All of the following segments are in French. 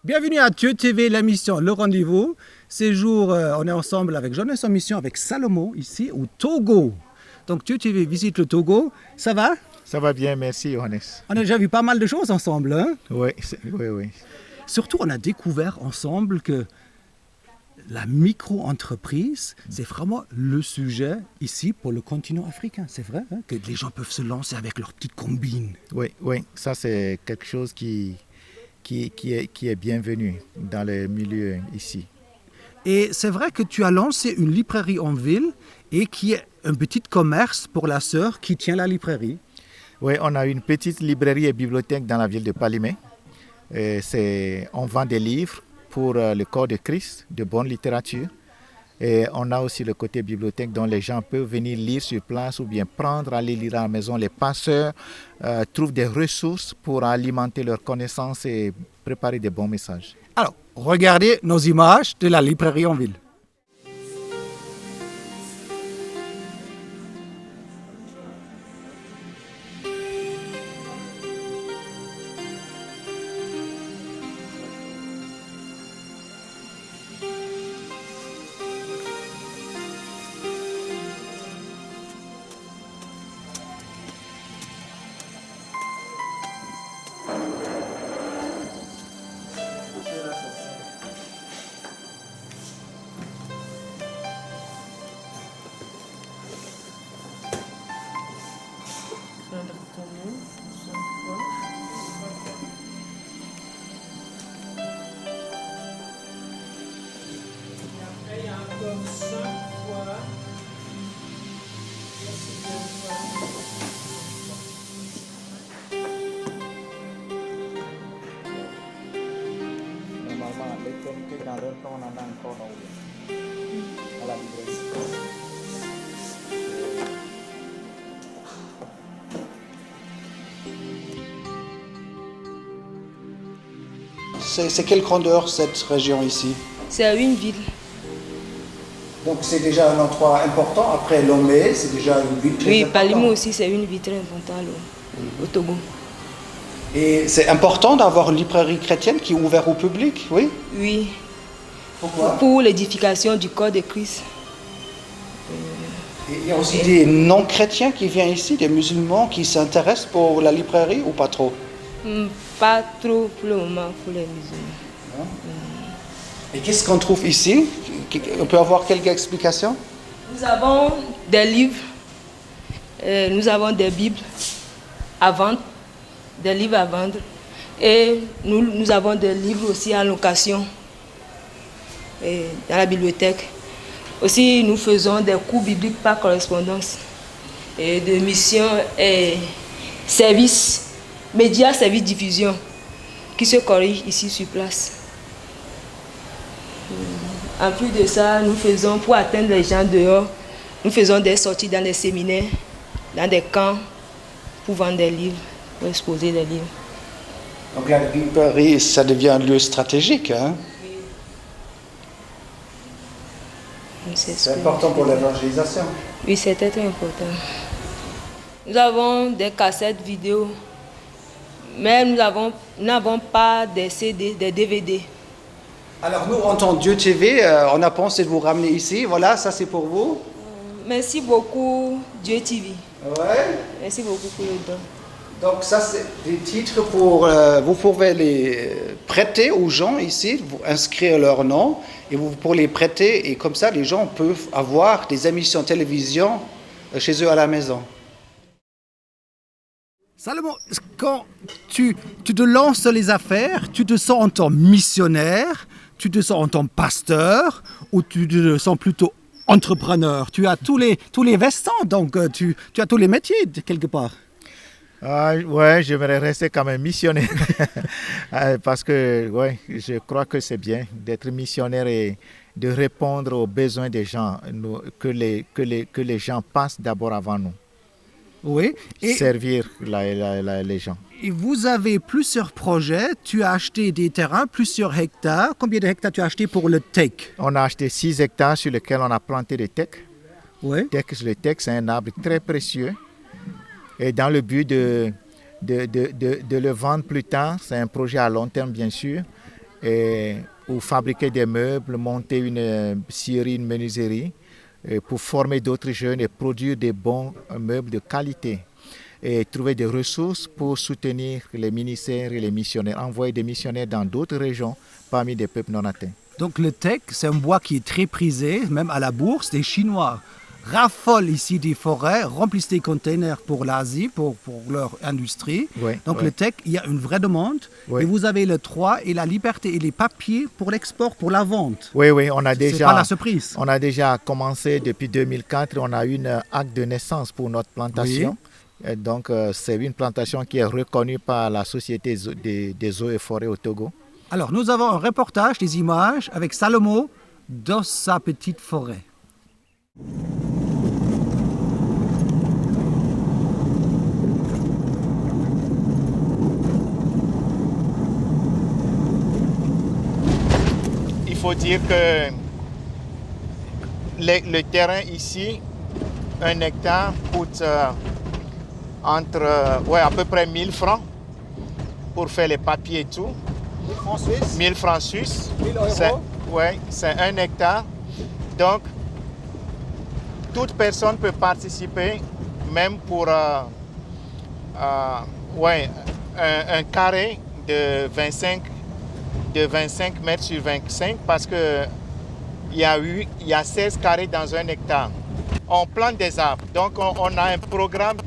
Bienvenue à Dieu TV, l'émission Le Rendez-vous. Ces jours, on est ensemble avec Jeunesse en Mission, avec Salomon, ici au Togo. Donc Dieu TV visite le Togo. Ça va? Ça va bien, merci Johannes. On a déjà vu pas mal de choses ensemble. Hein? Oui, oui. Surtout, on a découvert ensemble que la micro-entreprise, c'est vraiment le sujet ici pour le continent africain. C'est vrai hein, que les gens peuvent se lancer avec leur petite combine. Oui, ça c'est quelque chose qui est bienvenu dans le milieu ici. Et c'est vrai que tu as lancé une librairie en ville et qui est un petit commerce pour la sœur qui tient la librairie. Oui, on a une petite librairie et bibliothèque dans la ville de Palimé. On vend des livres pour le corps de Christ, de bonne littérature. Et on a aussi le côté bibliothèque dont les gens peuvent venir lire sur place ou bien prendre, aller lire à la maison. Les passeurs trouvent des ressources pour alimenter leurs connaissances et préparer des bons messages. Alors, regardez nos images de la librairie en ville. Normalement, l'éternité dans leur temps, on en a encore à la librairie. C'est quelle grandeur cette région ici? C'est une ville. Donc c'est déjà un endroit important. Après Lomé, c'est déjà une ville très Oui, importante. Palimé aussi, c'est une ville très importante au Togo. Et c'est important d'avoir une librairie chrétienne qui est ouverte au public, oui? Oui, Pourquoi? pour l'édification du corps de Christ. Et il y a aussi des non-chrétiens qui viennent ici, des musulmans qui s'intéressent pour la librairie ou pas trop? Pas trop pour le moment pour les musulmans. Et qu'est-ce qu'on trouve ici? On peut avoir quelques explications? Nous avons des livres, nous avons des Bibles à vendre, des livres à vendre. Et nous avons des livres aussi en location dans la bibliothèque. Aussi, nous faisons des cours bibliques par correspondance et de mission et service, médias, service diffusion qui se corrigent ici sur place. En plus de ça, nous faisons, pour atteindre les gens dehors, nous faisons des sorties dans des séminaires, dans des camps, pour vendre des livres, pour exposer des livres. Donc la librairie, ça devient un lieu stratégique, hein? C'est important pour l'évangélisation. Oui, c'est très important. Nous avons des cassettes vidéo, mais nous n'avons pas des CD, des DVD. Alors nous, en tant que Dieu TV, on a pensé de vous ramener ici. Voilà, ça c'est pour vous. Merci beaucoup, Dieu TV. Ouais. Merci beaucoup pour le don. Donc ça, c'est des titres pour... vous pouvez les prêter aux gens ici, vous inscrire leur nom, et vous pour les prêter, et comme ça, les gens peuvent avoir des émissions de télévision chez eux à la maison. Salomon, quand tu te lances dans les affaires, tu te sens en tant que missionnaire, tu te sens en tant que pasteur, ou tu te sens plutôt entrepreneur? Tu as tous les vestants, donc tu as tous les métiers quelque part. Ouais, j'aimerais rester quand même missionnaire parce que ouais, je crois que c'est bien d'être missionnaire et de répondre aux besoins des gens, que les gens passent d'abord avant nous. Oui. Et Servir les gens. Et vous avez plusieurs projets. Tu as acheté des terrains, plusieurs hectares. Combien de hectares tu as acheté pour le tech? On a acheté 6 hectares sur lesquels on a planté des tecs. Oui. Le tech, c'est un arbre très précieux. Et dans le but de le vendre plus tard, c'est un projet à long terme bien sûr. ou fabriquer des meubles, monter une scierie, une menuiserie, pour former d'autres jeunes et produire des bons meubles de qualité. Et trouver des ressources pour soutenir les ministères et les missionnaires, envoyer des missionnaires dans d'autres régions parmi des peuples non atteints. Donc le teck, c'est un bois qui est très prisé, même à la bourse. Les Chinois raffolent ici des forêts, remplissent des containers pour l'Asie, pour leur industrie. Oui, Donc oui. le teck, il y a une vraie demande. Oui. Et vous avez le droit et la liberté et les papiers pour l'export, pour la vente. Oui, oui, on a C'est pas la surprise. On a déjà commencé depuis 2004, on a eu une acte de naissance pour notre plantation. Et donc c'est une plantation qui est reconnue par la Société des eaux et forêts au Togo. Alors nous avons un reportage, des images avec Salomo dans sa petite forêt. Il faut dire que le terrain ici, 1 hectare, coûte entre à peu près 1000 francs pour faire les papiers et tout. 1000 francs suisses, 1000 francs suisses. 1000 euros. C'est 1 hectare. Donc, toute personne peut participer, même pour un carré de 25 mètres sur 25, parce qu'il y a 16 carrés dans 1 hectare. On plante des arbres. Donc, on a un programme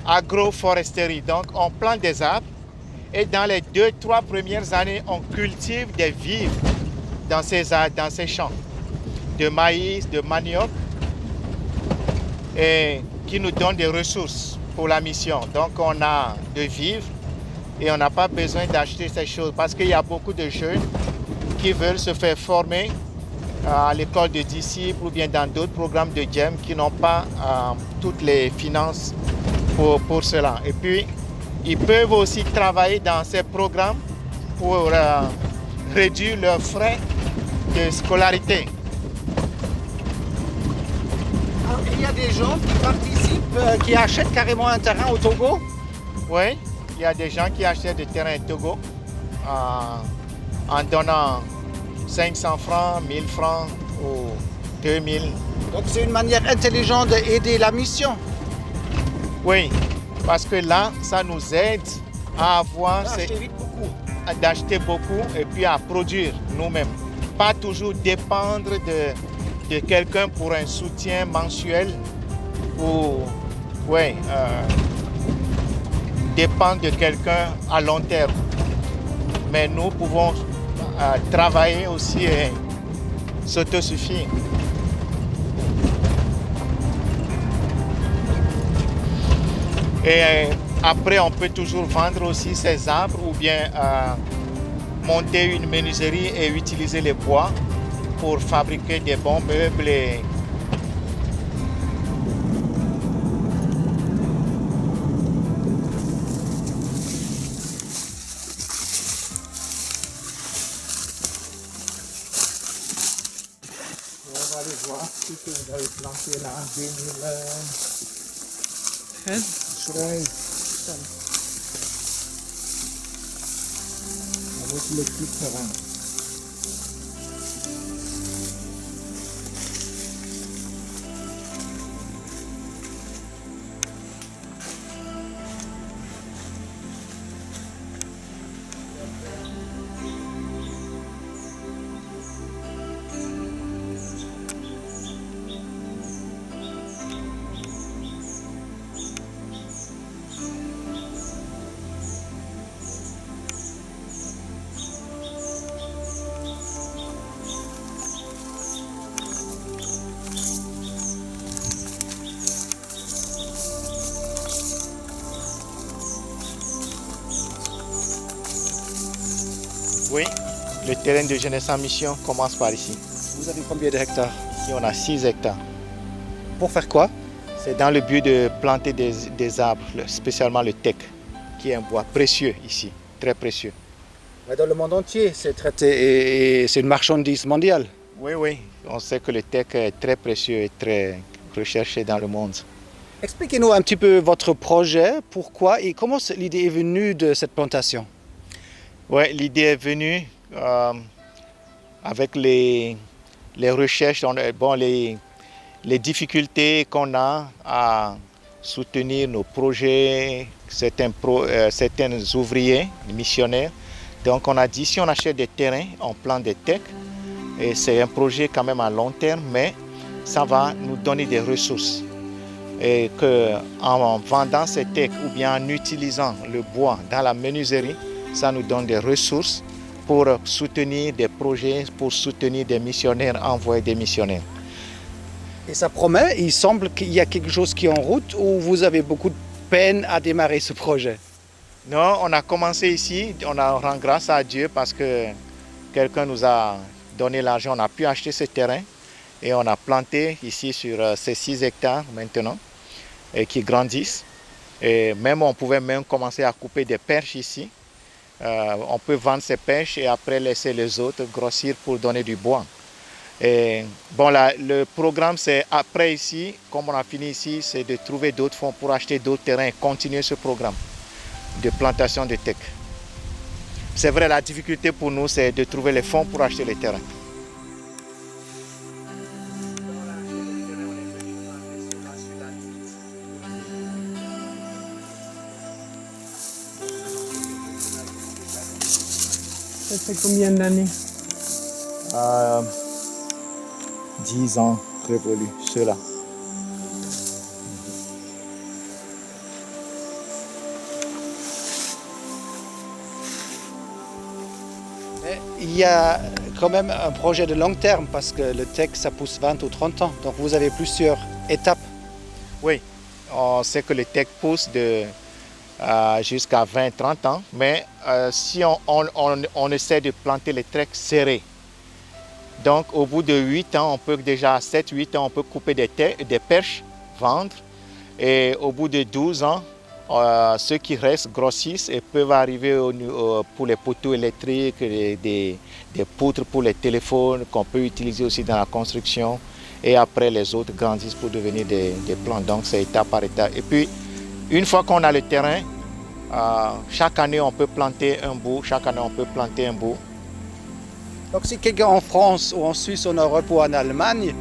d'agroforesterie. Donc, on plante des arbres. Et dans les 2-3 premières années, on cultive des vivres dans ces champs. De maïs, de manioc, et qui nous donnent des ressources pour la mission. Donc, on a de vivres et on n'a pas besoin d'acheter ces choses parce qu'il y a beaucoup de jeunes qui veulent se faire former à l'école de disciples ou bien dans d'autres programmes de GEM qui n'ont pas toutes les finances pour cela. Et puis, ils peuvent aussi travailler dans ces programmes pour réduire leurs frais de scolarité. Il y a des gens qui participent, qui achètent carrément un terrain au Togo. Oui, il y a des gens qui achètent des terrains au Togo en donnant 500 francs, 1000 francs ou 2000. Donc c'est une manière intelligente d'aider la mission. Oui, parce que là, ça nous aide à avoir d'acheter beaucoup et puis à produire nous-mêmes. Pas toujours dépendre de quelqu'un pour un soutien mensuel ou dépendre de quelqu'un à long terme. Mais nous pouvons travailler aussi et s'autosuffire. Et après, on peut toujours vendre aussi ces arbres ou bien monter une menuiserie et utiliser les bois pour fabriquer des bons meubles. On va aller voir ce que vous avez planté là en 2013. Avec le petit terrain. Oui, le terrain de Jeunesse en Mission commence par ici. Vous avez combien de hectares? Ici, on a 6 hectares. Pour faire quoi? C'est dans le but de planter des arbres, spécialement le teck, qui est un bois précieux ici, très précieux. Mais dans le monde entier, c'est traité et c'est une marchandise mondiale. Oui, oui, on sait que le teck est très précieux et très recherché dans le monde. Expliquez-nous un petit peu votre projet, pourquoi et comment l'idée est venue de cette plantation. Ouais, l'idée est venue avec les recherches, les difficultés qu'on a à soutenir nos projets, certains ouvriers, missionnaires. Donc on a dit si on achète des terrains en plan de tech, et c'est un projet quand même à long terme, mais ça va nous donner des ressources. Et qu'en vendant ces techs ou bien en utilisant le bois dans la menuiserie, ça nous donne des ressources pour soutenir des projets, pour soutenir des missionnaires, envoyer des missionnaires. Et ça promet, il semble qu'il y a quelque chose qui est en route ou vous avez beaucoup de peine à démarrer ce projet? Non, on a commencé ici, on rend grâce à Dieu parce que quelqu'un nous a donné l'argent, on a pu acheter ce terrain et on a planté ici sur ces 6 hectares maintenant et qui grandissent. Et même on pouvait même commencer à couper des perches ici. On peut vendre ces perches et après laisser les autres grossir pour donner du bois. Et bon, là, le programme, c'est après ici, comme on a fini ici, c'est de trouver d'autres fonds pour acheter d'autres terrains et continuer ce programme de plantation de teck. C'est vrai, la difficulté pour nous, c'est de trouver les fonds pour acheter les terrains. Ça fait combien d'années? 10 ans révolus, ceux-là. Il y a quand même un projet de long terme parce que le tech, ça pousse 20 ou 30 ans. Donc vous avez plusieurs étapes. Oui, on sait que le tech pousse jusqu'à 20-30 ans, mais si on essaie de planter les teck serrés, donc au bout de 8 ans, on peut déjà, 7-8 ans, on peut couper des perches, vendre, et au bout de 12 ans, ceux qui restent grossissent et peuvent arriver pour les poteaux électriques, des poutres pour les téléphones qu'on peut utiliser aussi dans la construction, et après les autres grandissent pour devenir des plants. Donc c'est étape par étape. Et puis, une fois qu'on a le terrain, chaque année on peut planter un bout, Donc si quelqu'un en France ou en Suisse, en Europe ou en Allemagne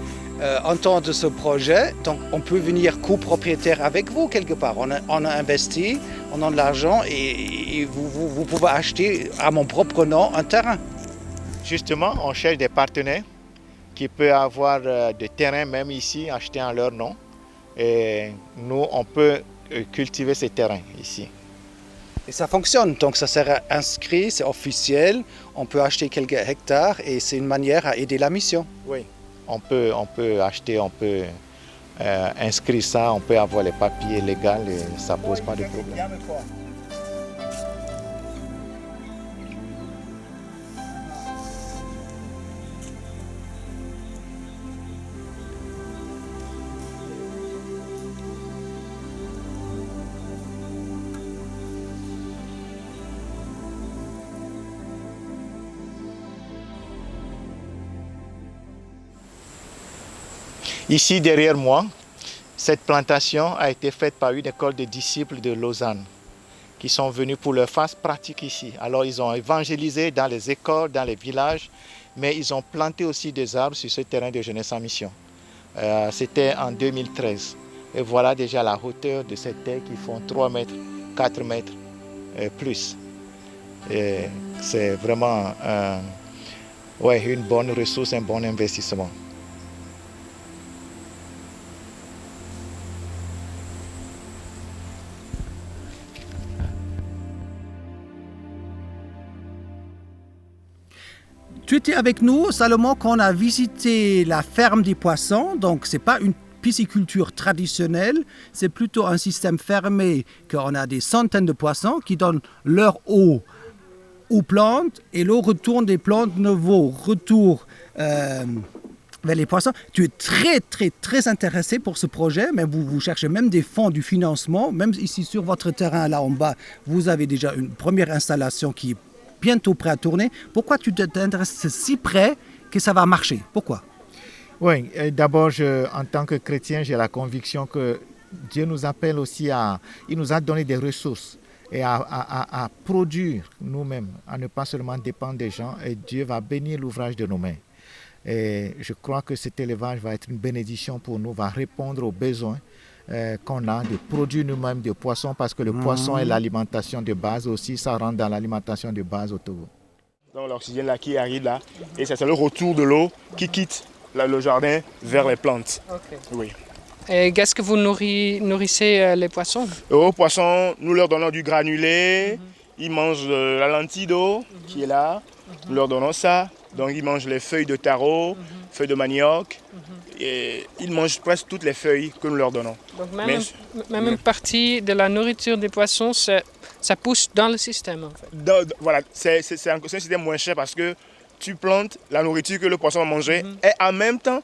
entend de ce projet, donc on peut venir copropriétaire avec vous quelque part. On a investi, on a de l'argent et vous pouvez acheter à mon propre nom un terrain. Justement, on cherche des partenaires qui peuvent avoir des terrains même ici, achetés en leur nom. Et nous, on peut cultiver ces terrains ici. Et ça fonctionne, donc ça sera inscrit, c'est officiel, on peut acheter quelques hectares et c'est une manière à aider la mission. Oui, on peut acheter, on peut inscrire ça, on peut avoir les papiers légaux et ça ne pose pas de problème. Ici, derrière moi, cette plantation a été faite par une école de disciples de Lausanne qui sont venus pour leur phase pratique ici. Alors, ils ont évangélisé dans les écoles, dans les villages, mais ils ont planté aussi des arbres sur ce terrain de jeunesse en mission. C'était en 2013. Et voilà déjà la hauteur de ces terres qui font 3 mètres, 4 mètres plus. C'est vraiment une bonne ressource, un bon investissement. Tu étais avec nous, Salomon, quand on a visité la ferme des poissons. Donc, ce n'est pas une pisciculture traditionnelle, c'est plutôt un système fermé, qu'on a des centaines de poissons qui donnent leur eau aux plantes et l'eau retourne des plantes nouveau, retour vers les poissons. Tu es très, très, très intéressé pour ce projet, mais vous cherchez même des fonds du financement. Même ici sur votre terrain, là en bas, vous avez déjà une première installation qui est bientôt prêt à tourner. Pourquoi tu t'intéresses si près que ça va marcher? Pourquoi? Oui, d'abord, en tant que chrétien, j'ai la conviction que Dieu nous appelle aussi il nous a donné des ressources. et à produire nous-mêmes, à ne pas seulement dépendre des gens, et Dieu va bénir l'ouvrage de nos mains. Et je crois que cet élevage va être une bénédiction pour nous, va répondre aux besoins qu'on a de produire nous-mêmes de poissons, parce que le poisson est l'alimentation de base aussi, ça rentre dans l'alimentation de base au Togo. Donc l'oxygène là qui arrive là, et c'est le retour de l'eau qui quitte le jardin vers les plantes. Ok. Oui. Et qu'est-ce que vous nourrissez les poissons? Aux poissons, nous leur donnons du granulé, ils mangent la lentille d'eau qui est là, nous leur donnons ça. Donc ils mangent les feuilles de taro, feuilles de manioc, et ils mangent presque toutes les feuilles que nous leur donnons. Donc même une partie de la nourriture des poissons, ça pousse dans le système en fait. Voilà, c'est un système moins cher parce que tu plantes la nourriture que le poisson va manger et en même temps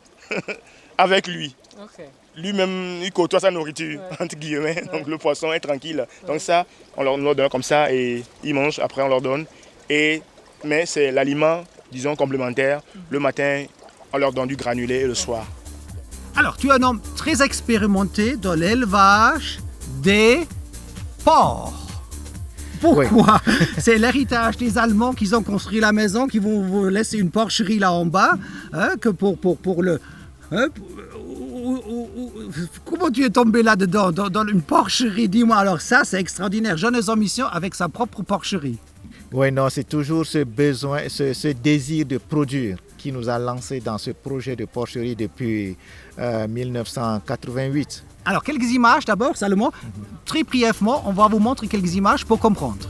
avec lui. Ok. Lui-même, il côtoie sa nourriture, entre guillemets, donc le poisson est tranquille. Donc ça, on leur donne comme ça et ils mangent, après on leur donne. Mais c'est l'aliment, disons, complémentaire. Le matin, on leur donne du granulé et le soir. Alors, tu es un homme très expérimenté dans l'élevage des porcs. Pourquoi? C'est l'héritage des Allemands qui ont construit la maison, qui vont vous laisser une porcherie là en bas, hein, que pour le... Hein, comment tu es tombé là-dedans, dans une porcherie? Dis-moi, alors ça, c'est extraordinaire. Jeunes en mission avec sa propre porcherie. Oui, non, c'est toujours ce besoin, ce désir de produire qui nous a lancé dans ce projet de porcherie depuis 1988. Alors, quelques images d'abord, Salomon. Très brièvement, on va vous montrer quelques images pour comprendre.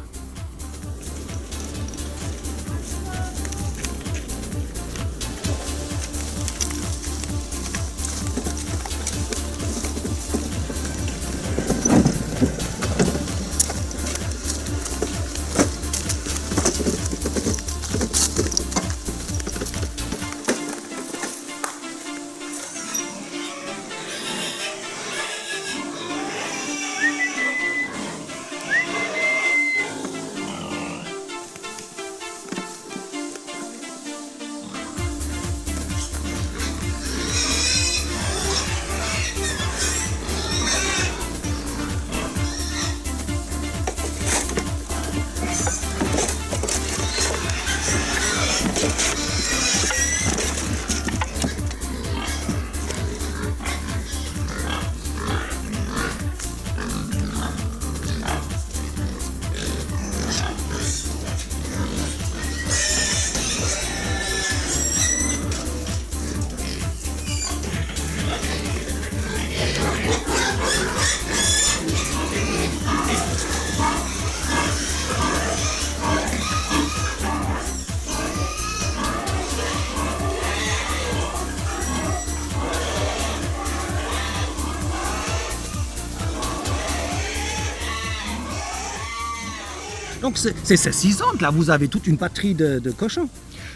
Donc c'est saisissant, là, vous avez toute une patrie de cochons.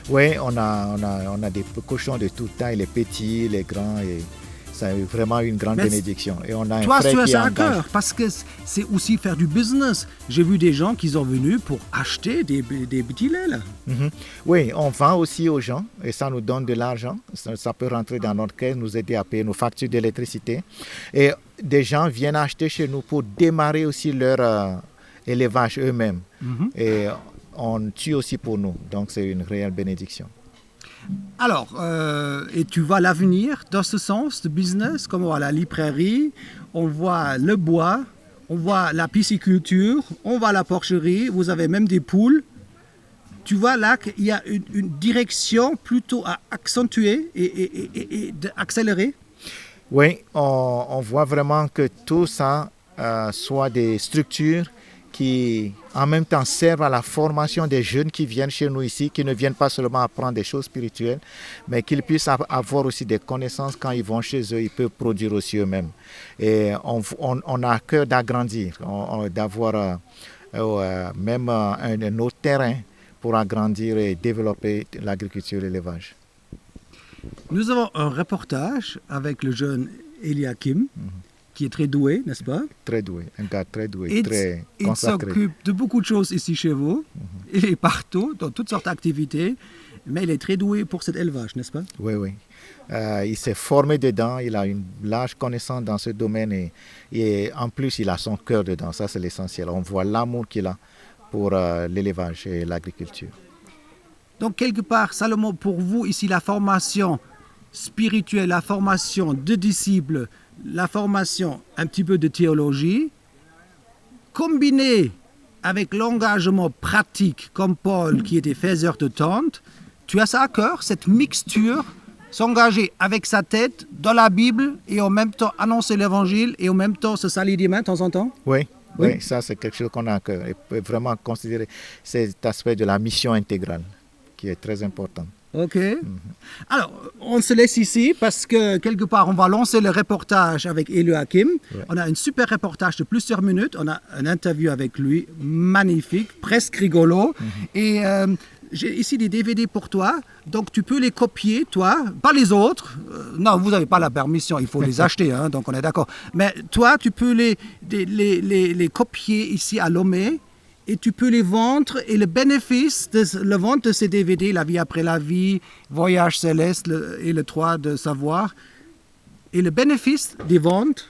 Oui, on a des cochons de toute taille, les petits, les grands, et c'est vraiment une grande bénédiction. Et on a un toi, frère tu as qui ça à engage. cœur, parce que c'est aussi faire du business. J'ai vu des gens qui sont venus pour acheter des petits laits, là. Oui, on vend aussi aux gens et ça nous donne de l'argent. Ça peut rentrer dans notre caisse, nous aider à payer nos factures d'électricité. Et des gens viennent acheter chez nous pour démarrer aussi leur élevage eux-mêmes. Et on tue aussi pour nous. Donc c'est une réelle bénédiction. Alors, et tu vois l'avenir dans ce sens de business, comme on voit la librairie, on voit le bois, on voit la pisciculture, on voit la porcherie, vous avez même des poules. Tu vois là qu'il y a une direction plutôt à accentuer et d'accélérer. Oui, on voit vraiment que tout ça soit des structures qui en même temps servent à la formation des jeunes qui viennent chez nous ici, qui ne viennent pas seulement apprendre des choses spirituelles, mais qu'ils puissent avoir aussi des connaissances quand ils vont chez eux, ils peuvent produire aussi eux-mêmes. Et on a à cœur d'agrandir, d'avoir même un autre terrain pour agrandir et développer l'agriculture et l'élevage. Nous avons un reportage avec le jeune Eliakim, qui est très doué, n'est-ce pas? Très doué, un gars très doué, très Il consacré. s'occupe de beaucoup de choses ici chez vous. Il est partout, dans toutes sortes d'activités, mais il est très doué pour cet élevage, n'est-ce pas? Oui, oui. Il s'est formé dedans, il a une large connaissance dans ce domaine et en plus il a son cœur dedans, ça c'est l'essentiel. On voit l'amour qu'il a pour l'élevage et l'agriculture. Donc quelque part, Salomon, pour vous ici, la formation spirituelle, la formation de disciples, la formation un petit peu de théologie, combinée avec l'engagement pratique comme Paul qui était faiseur de tente, tu as ça à cœur, cette mixture, s'engager avec sa tête dans la Bible et en même temps annoncer l'évangile et en même temps se salir les mains de temps en temps? Oui, ça c'est quelque chose qu'on a à cœur et peut vraiment considérer cet aspect de la mission intégrale qui est très important. Ok. Alors, on se laisse ici parce que quelque part, on va lancer le reportage avec Eliakim. Ouais. On a un super reportage de plusieurs minutes. On a une interview avec lui, magnifique, presque rigolo. Et j'ai ici des DVD pour toi. Donc, tu peux les copier, toi, pas les autres. Non, vous n'avez pas la permission, il faut les acheter, hein, donc on est d'accord. Mais toi, tu peux les copier ici à Lomé. Et tu peux les vendre et le bénéfice de la vente de ces DVD, La vie après la vie, Voyage céleste et le 3 de savoir, et le bénéfice des ventes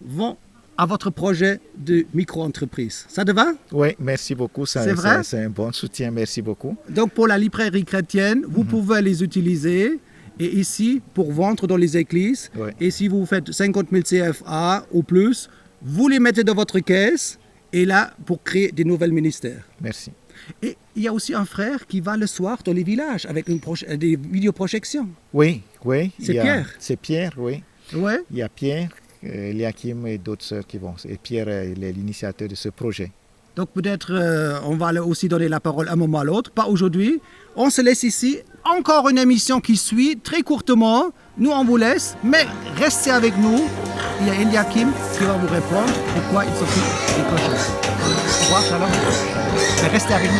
vont à votre projet de micro-entreprise. Ça te va? Oui, merci beaucoup. C'est vrai? C'est un bon soutien, merci beaucoup. Donc pour la librairie chrétienne, vous pouvez les utiliser. Et ici, pour vendre dans les églises, et si vous faites 50 000 CFA ou plus, vous les mettez dans votre caisse. Et là, pour créer des nouvelles ministères. Merci. Et il y a aussi un frère qui va le soir dans les villages avec des vidéoprojections. Oui. C'est Pierre. C'est Pierre, oui. Ouais. Il y a Pierre, Eliakim et d'autres sœurs qui vont. Et Pierre est l'initiateur de ce projet. Donc peut-être on va aussi donner la parole un moment à l'autre, pas aujourd'hui. On se laisse ici. Encore une émission qui suit, très courtement. Nous, on vous laisse, mais restez avec nous. Il y a Eliakim qui va vous répondre pourquoi il s'occupe des cochons. Au revoir, shalom. Mais restez avec nous.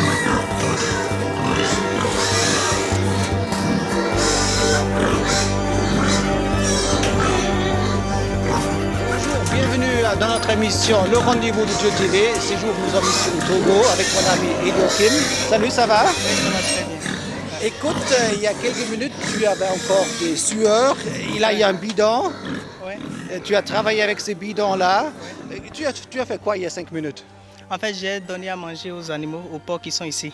Bonjour, bienvenue dans notre émission Le Rendez-vous de Dieu TV. Ces jours, nous sommes ici au Togo avec mon ami Eliakim. Salut, ça va? Écoute, il y a quelques minutes, tu avais encore des sueurs. Il y a un bidon. Ouais. Tu as travaillé avec ces bidons-là. Tu as fait quoi il y a 5 minutes? En fait, j'ai donné à manger aux animaux, aux porcs qui sont ici.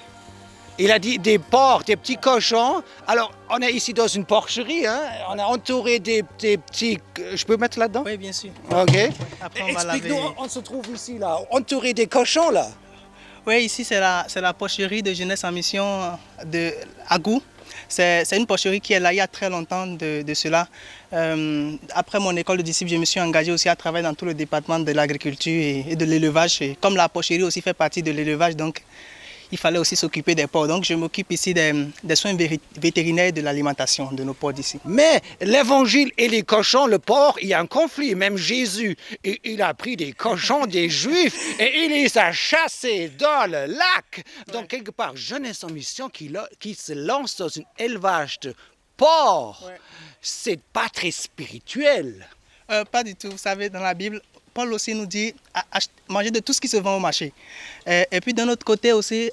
Il a dit des porcs, des petits cochons. Alors, on est ici dans une porcherie. Hein? On est entouré des petits... Je peux mettre là-dedans? Oui, bien sûr. OK. Après, on va laver. Explique-nous, on se trouve ici, là, entouré des cochons, là. Oui, ici, c'est la porcherie de Jeunesse en Mission de Agou. C'est une porcherie qui est là il y a très longtemps de cela. Après mon école de disciple, je me suis engagé aussi à travailler dans tout le département de l'agriculture et de l'élevage. Comme la porcherie aussi fait partie de l'élevage, donc il fallait aussi s'occuper des porcs. Donc je m'occupe ici des soins vétérinaires et de l'alimentation de nos porcs d'ici. Mais l'évangile et les cochons, le porc, il y a un conflit. Même Jésus, il a pris des cochons des Juifs et il les a chassés dans le lac. Donc quelque part, Jeunesse en Mission qui se lance dans un élevage de porcs, c'est pas très spirituel. Pas du tout. Vous savez, dans la Bible, Paul aussi nous dit manger de tout ce qui se vend au marché. Et puis d'un autre côté aussi,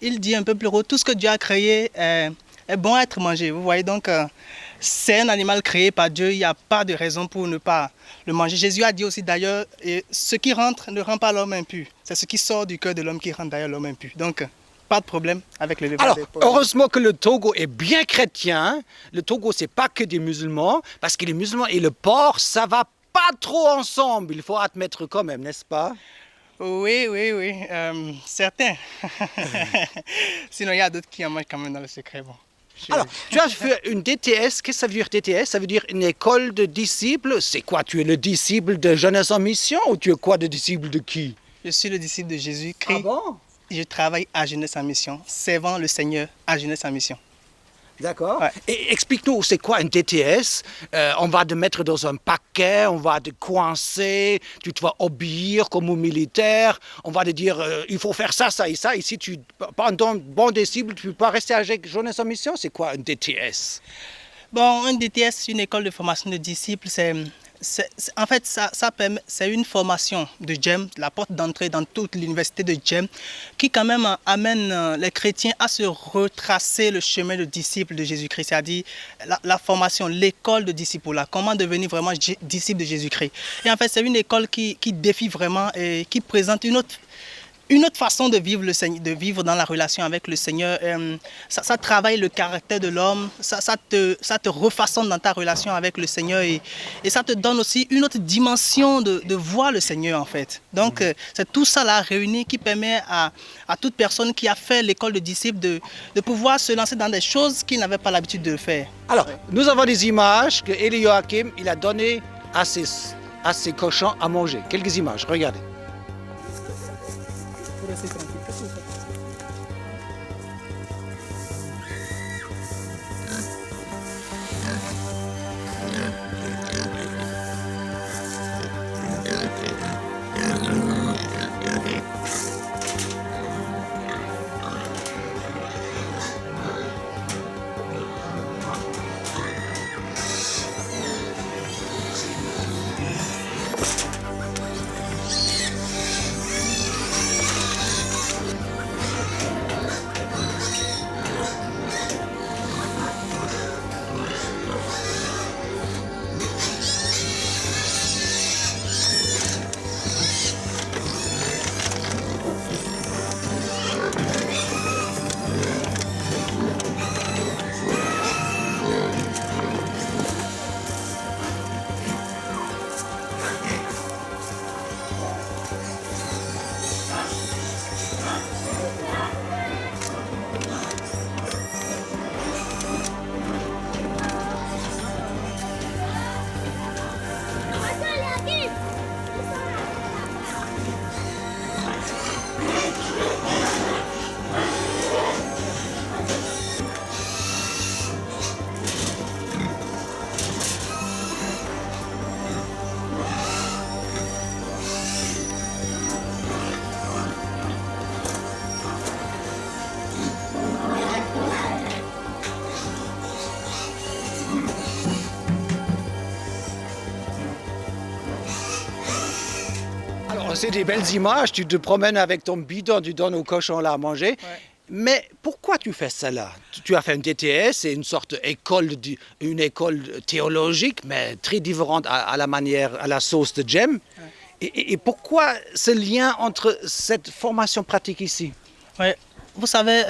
il dit un peu plus haut, tout ce que Dieu a créé est bon à être mangé. Vous voyez, donc c'est un animal créé par Dieu, il n'y a pas de raison pour ne pas le manger. Jésus a dit aussi d'ailleurs, ce qui rentre ne rend pas l'homme impur. C'est ce qui sort du cœur de l'homme qui rend d'ailleurs l'homme impur. Donc pas de problème avec l'élevage. Alors, heureusement que le Togo est bien chrétien. Le Togo, c'est pas que des musulmans, parce que les musulmans et le porc, ça va pas trop ensemble, il faut admettre quand même, n'est-ce pas? Oui, certains. Sinon, il y a d'autres qui en mangent quand même dans le secret. Bon. Alors, tu as fait une DTS, qu'est-ce que ça veut dire DTS? Ça veut dire une école de disciples. C'est quoi? Tu es le disciple de Jeunesse en Mission ou tu es quoi, de disciple de qui? Je suis le disciple de Jésus-Christ. Ah bon? Je travaille à Jeunesse en Mission, servant le Seigneur à Jeunesse en Mission. D'accord. Ouais. Et explique-nous, c'est quoi un DTS? On va te mettre dans un paquet, on va te coincer, tu dois obéir comme au militaire, on va te dire il faut faire ça, ça et ça, et si tu n'es pas un bon disciple, tu ne peux pas rester avec Jeunesse en Mission. C'est quoi un DTS? Bon, un DTS, une école de formation de disciples, c'est En fait, c'est une formation de GEM, la porte d'entrée dans toute l'université de GEM, qui quand même amène les chrétiens à se retracer le chemin de disciple de Jésus-Christ, c'est-à-dire la formation, l'école de disciple, comment devenir vraiment disciple de Jésus-Christ. Et en fait, c'est une école qui défie vraiment et qui présente une autre façon de vivre, de vivre dans la relation avec le Seigneur. Ça travaille le caractère de l'homme, ça te refaçonne dans ta relation avec le Seigneur et ça te donne aussi une autre dimension de voir le Seigneur en fait. Donc c'est tout ça là réuni qui permet à toute personne qui a fait l'école de disciples de pouvoir se lancer dans des choses qu'il n'avait pas l'habitude de faire. Alors, nous avons des images que Eli Joachim il a donné à ses cochons à manger. Quelques images, regardez. C'est des belles images, tu te promènes avec ton bidon, tu donnes aux cochons là à manger. Ouais. Mais pourquoi tu fais ça là? Tu as fait un DTS, c'est une sorte une école théologique, mais très différente à la manière, à la sauce de GEM. Ouais. Et pourquoi ce lien entre cette formation pratique ici? Ouais. Vous savez,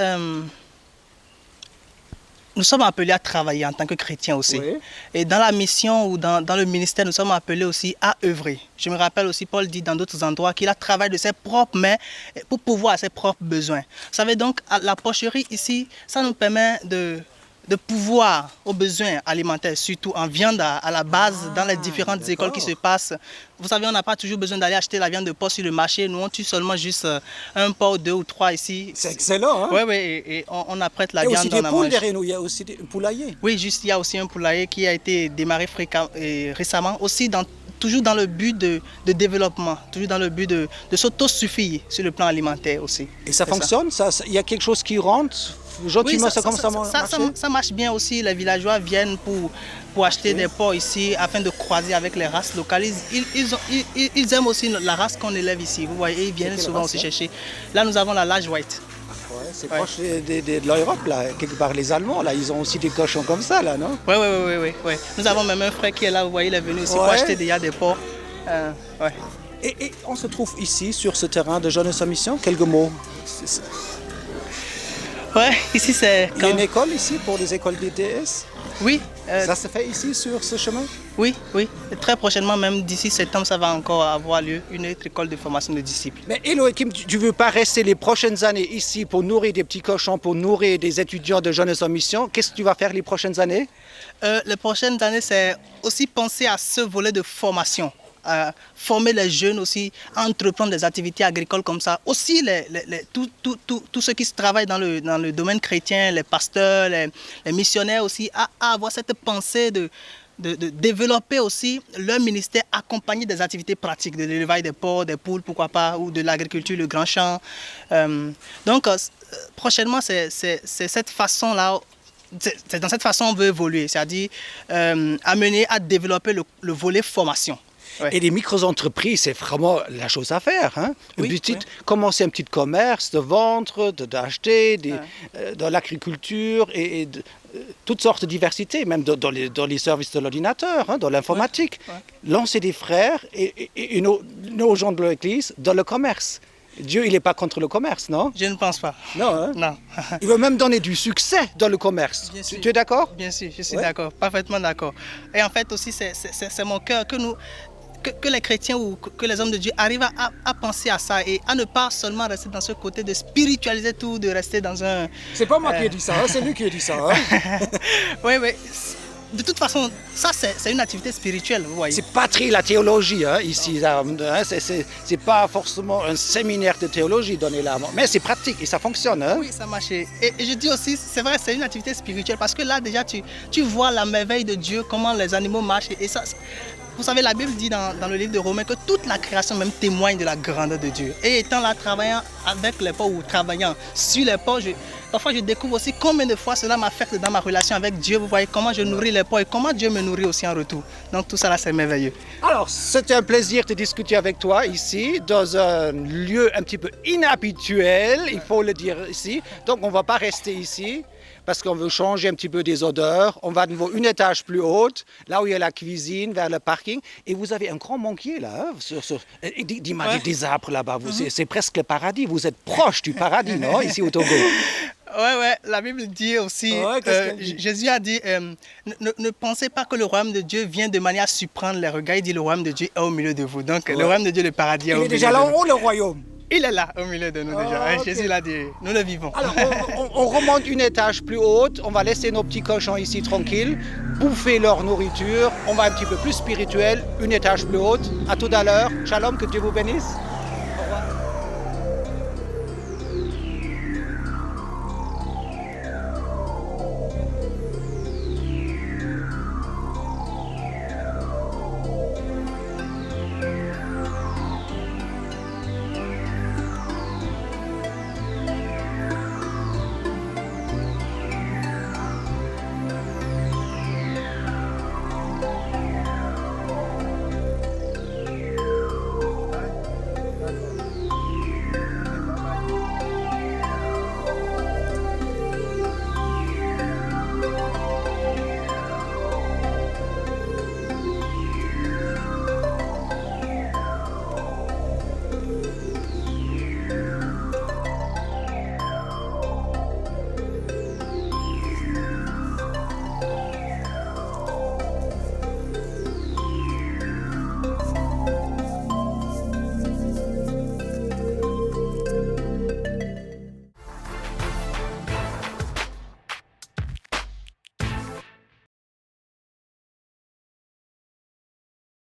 nous sommes appelés à travailler en tant que chrétiens aussi. Oui. Et dans la mission ou dans le ministère, nous sommes appelés aussi à œuvrer. Je me rappelle aussi, Paul dit dans d'autres endroits qu'il a travaillé de ses propres mains pour pouvoir ses propres besoins. Vous savez donc, la porcherie ici, ça nous permet de pouvoir aux besoins alimentaires, surtout en viande à la base, dans les différentes écoles qui se passent. Vous savez, on n'a pas toujours besoin d'aller acheter la viande de porc sur le marché. Nous, on tue seulement juste un porc, 2 ou 3 ici. C'est excellent, hein? Oui, oui, et on apprête la viande dans la manche. Il y a aussi des poulaillers. Oui, juste, il y a aussi un poulailler qui a été démarré récemment, aussi toujours dans le but de développement, toujours dans le but de s'autosuffire sur le plan alimentaire aussi. Et ça fonctionne? Il y a quelque chose qui rentre? Gentiment, oui, ça marche bien aussi. Les villageois viennent pour acheter des porcs ici afin de croiser avec les races locales. Ils aiment aussi la race qu'on élève ici. Vous voyez, ils viennent souvent aussi chercher. Là, nous avons la Large White. Ouais, c'est proche de l'Europe, là. Quelque part, les Allemands, là, ils ont aussi des cochons comme ça, là, non? Oui. Nous avons même un frère qui est là, vous voyez, il est venu aussi pour acheter déjà des porcs. Ouais. Et on se trouve ici, sur ce terrain de Jeunesse en Mission. Quelques mots. Ouais, ici c'est... Il y a une école ici pour les écoles DTS? Oui. Ça se fait ici, sur ce chemin? Oui. Et très prochainement, même d'ici septembre, ça va encore avoir lieu, une autre école de formation de disciples. Mais Elohim, tu ne veux pas rester les prochaines années ici pour nourrir des petits cochons, pour nourrir des étudiants de Jeunesse en Mission? Qu'est-ce que tu vas faire les prochaines années? Les prochaines années, c'est aussi penser à ce volet de formation. Former les jeunes aussi à entreprendre des activités agricoles comme ça. Aussi, tous ceux qui travaillent dans le domaine chrétien, les pasteurs, les missionnaires aussi, à avoir cette pensée de développer aussi leur ministère accompagné des activités pratiques, de l'élevage des porcs, des poules, pourquoi pas, ou de l'agriculture, le grand champ. Donc, prochainement, c'est cette façon-là c'est dans cette façon qu'on veut évoluer, c'est-à-dire amener à développer le volet formation. Ouais. Et les micro-entreprises, c'est vraiment la chose à faire. Hein? Commencer un petit commerce, de vendre, d'acheter, dans l'agriculture et toutes sortes de diversités, même dans les services de l'ordinateur, hein, dans l'informatique. Ouais. Lancer des frères et nos gens de l'Église dans le commerce. Dieu, il n'est pas contre le commerce, non? Je ne pense pas. Non, hein? Non. Il veut même donner du succès dans le commerce. Tu es d'accord? Bien sûr, je suis d'accord, parfaitement d'accord. Et en fait aussi, c'est mon cœur que les chrétiens ou que les hommes de Dieu arrivent à penser à ça et à ne pas seulement rester dans ce côté de spiritualiser tout, de rester dans un... C'est pas moi qui ai dit ça, hein, c'est lui qui a dit ça. Hein? Oui. De toute façon, ça c'est une activité spirituelle, vous voyez. C'est pas très la théologie hein, ici, hein, c'est pas forcément un séminaire de théologie donné là, mais c'est pratique et ça fonctionne. Hein? Oui, ça marche. Et je dis aussi, c'est vrai, c'est une activité spirituelle parce que là déjà tu vois la merveille de Dieu, comment les animaux marchent et ça... Vous savez, la Bible dit dans le livre de Romains que toute la création même témoigne de la grandeur de Dieu. Et étant là, travaillant avec les pauvres ou travaillant sur les pauvres, parfois je découvre aussi combien de fois cela m'affecte dans ma relation avec Dieu. Vous voyez comment je nourris les pauvres et comment Dieu me nourrit aussi en retour. Donc tout ça là, c'est merveilleux. Alors, c'était un plaisir de discuter avec toi ici, dans un lieu un petit peu inhabituel, il faut le dire ici. Donc on ne va pas rester ici. Parce qu'on veut changer un petit peu des odeurs. On va de nouveau une étage plus haute, là où il y a la cuisine, vers le parking. Et vous avez un grand manquier là. Dis-moi, des arbres là-bas. C'est presque le paradis. Vous êtes proche du paradis, non, ici au Togo? Ouais, la Bible dit aussi, Jésus a dit, ne pensez pas que le royaume de Dieu vient de manière à surprendre les regards. Il dit, le royaume de Dieu est au milieu de vous. Donc, le royaume de Dieu, le paradis est au milieu de vous. Il est déjà là en haut, le royaume? Il est là, au milieu de nous déjà. Okay. Jésus l'a dit, nous le vivons. Alors, on remonte une étage plus haute, on va laisser nos petits cochons ici tranquilles, bouffer leur nourriture, on va un petit peu plus spirituel, une étage plus haute. À tout à l'heure. Shalom, que Dieu vous bénisse.